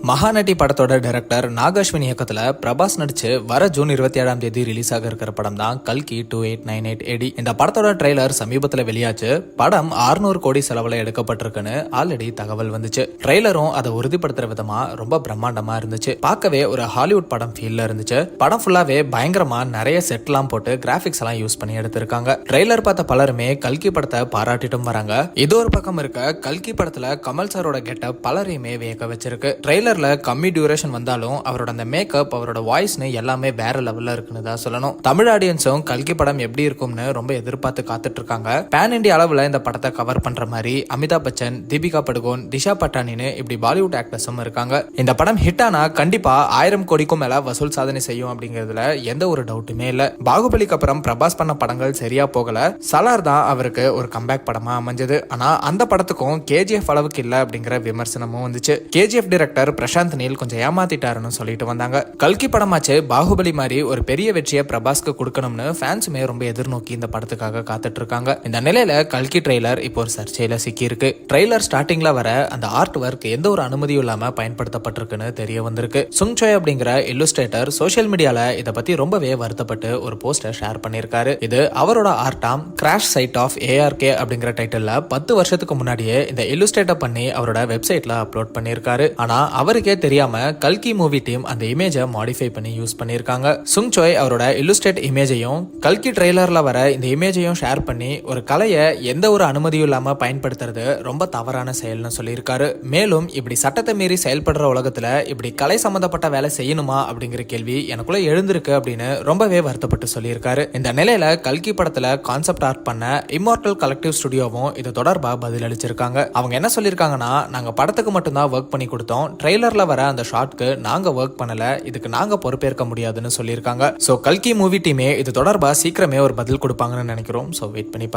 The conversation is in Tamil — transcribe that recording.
மகாநட்டி படத்தோட டைரக்டர் நாகாஸ்வின் இயக்கத்துல பிரபாஸ் நடிச்சு வர ஜூன் 27ஆம் தேதி ரிலீஸ் ஆக இருக்கிற படம் தான் கல்கி 2898 AD. இந்த படத்தோட ட்ரெய்லர் சமீபத்துல வெளியாச்சு. படம் 600 கோடி செலவுல எடுக்கப்பட்டிருக்குன்னு ஆல்ரெடி தகவல் வந்துச்சு. ட்ரெய்லரும் அதை உறுதிப்படுத்துற விதமா ரொம்ப பிரம்மாண்டமா இருந்துச்சு. பார்க்கவே ஒரு ஹாலிவுட் படம் ஃபீல்ல இருந்துச்சு. படம் ஃபுல்லாவே பயங்கரமா நிறைய செட்லாம் போட்டு கிராபிக்ஸ் எல்லாம் யூஸ் பண்ணி எடுத்திருக்காங்க. ட்ரெய்லர் பார்த்த பலருமே கல்கி படத்தை பாராட்டிட்டும் வராங்க. இது ஒரு பக்கம் இருக்க, கல்கி படத்துல கமல் சாரோட கெட்டப் பலரையுமே வியக்க வச்சிருக்கு. ட்ரெய்லர்ல கம்மி டியூரேஷன் வந்தாலும் அவரோட அந்த மேக்கப், அவரோட வாய்ஸ்னு எல்லாமே வேற லெவல்ல இருக்குன்னு தான் சொல்லணும். தமிழ் ஆடியன்ஸும் கல்கி படம் எப்படி இருக்கும்னு ரொம்ப எதிர்பார்த்து காத்துட்டு இருக்காங்க. பேன் இண்டியா அளவுல இந்த படத்தை கவர் பண்ற மாதிரி அமிதாப் பச்சன், தீபிகா படுகோன், திஷா பட்டானின்னு இப்படி பாலிவுட் ஆக்டர்ஸும் இருக்காங்க. இந்த படம் ஹிட் ஆனா கண்டிப்பா 1000 கோடிக்கும் மேல வசூல் சாதனை செய்யும் அப்படிங்கிறதுல எந்த ஒரு டவுட்டுமே இல்ல. பாகுபலிக்கு அப்புறம் பிரபாஸ் பண்ண படங்கள் சரியா போகல. சலார் தான் அவருக்கு ஒரு கம்பேக் படமா அமைஞ்சது. ஆனா அந்த படத்துக்கும் KGF அளவுக்கு இல்ல அப்படிங்கிற விமர்சனமும் வந்துச்சு. KGF டைரக்டர் பிரசாந்த் நீல் கொஞ்சம் ஏமாத்திட்டாருன்னு சொல்லிட்டு வந்தாங்க. கல்கி படமாச்சு பாகுபலி மாதிரி ஒரு பெரிய வெற்றியை பிரபாஸ்க்கு கொடுக்கணும்னு ஃபேன்ஸுமே ரொம்ப எதிர்நோக்கி இந்த படத்துக்காக காத்துட்டு இருக்காங்க. இந்த நிலையில கல்கி ட்ரெய்லர் இப்போ ஒரு சர்ச்சையில சிக்கி இருக்கு. ட்ரெய்லர் ஸ்டார்டிங்ல வர அந்த ஆர்ட் ஒர்க் எந்த ஒரு அனுமதியும் இல்லாம பயன்படுத்தப்பட்டிருக்குன்னு தெரிய வந்திருக்கு. சுங் சோய் அப்படிங்கிற இல்லுஸ்ட்ரேட்டர் சோசியல் மீடியால இதை பத்தி ரொம்பவே வருத்தப்பட்டு ஒரு போஸ்டர் ஷேர் பண்ணிருக்காரு. இது அவரோட ஆர்ட்டாம் கிராஷ் சைட் ஆஃப் ARK அப்படிங்கிற டைட்டில்ல 10 வருஷத்துக்கு முன்னாடியே இந்த இல்லுஸ்ட்ரேட்டர் பண்ணி அவரோட வெப்சைட்ல அப்லோட் பண்ணிருக்காரு. ஆனா அவருக்கே தெரியாம கல்கி மூவி டீம் அந்த இமேஜை மாடிஃபை பண்ணி யூஸ் பண்ணிருக்காங்க. சுங் சோய் அவரோட இல்லுஸ்ட்ரேட் இமேஜையும் கல்கி ட்ரெய்லர்ல வர இந்த இமேஜையும் ஷேர் பண்ணி ஒரு கலையை எந்த ஒரு அனுமதியும் இல்லாம பயன்படுத்துறது ரொம்ப தவறான செயல்னு சொல்லியிருக்காரு. மேலும் இப்படி சட்டத்தை மீறி செயல்படுற உலகத்துல இப்படி கலை சம்பந்தப்பட்ட வேலை செய்யணுமா அப்படிங்கிற கேள்வி எனக்குள்ள எழுந்திருக்கு அப்படின்னு ரொம்பவே வருத்தப்பட்டு சொல்லியிருக்காரு. இந்த நிலையில கல்கி படத்துல கான்செப்ட் ஆர்ட் பண்ண இம்மார்டல் கலெக்டிவ் ஸ்டுடியோவும் இது தொடர்பா பதில் அளிச்சிருக்காங்க. அவங்க என்ன சொல்லியிருக்காங்கன்னா, நாங்க படத்துக்கு மட்டும்தான் ஒர்க் பண்ணி கொடுத்தோம், ட்ரெய்லர்ல வர அந்த ஷாட்க்கு நாங்க ஒர்க் பண்ணல, இதுக்கு நாங்க பொறுப்பேற்க முடியாதுன்னு சொல்லியிருக்காங்க. சோ கல்கி மூவி டீமே இது தொடர்பா சீக்கிரமே ஒரு பதில் கொடுப்பாங்கன்னு நினைக்கிறோம். சோ வெயிட் பண்ணி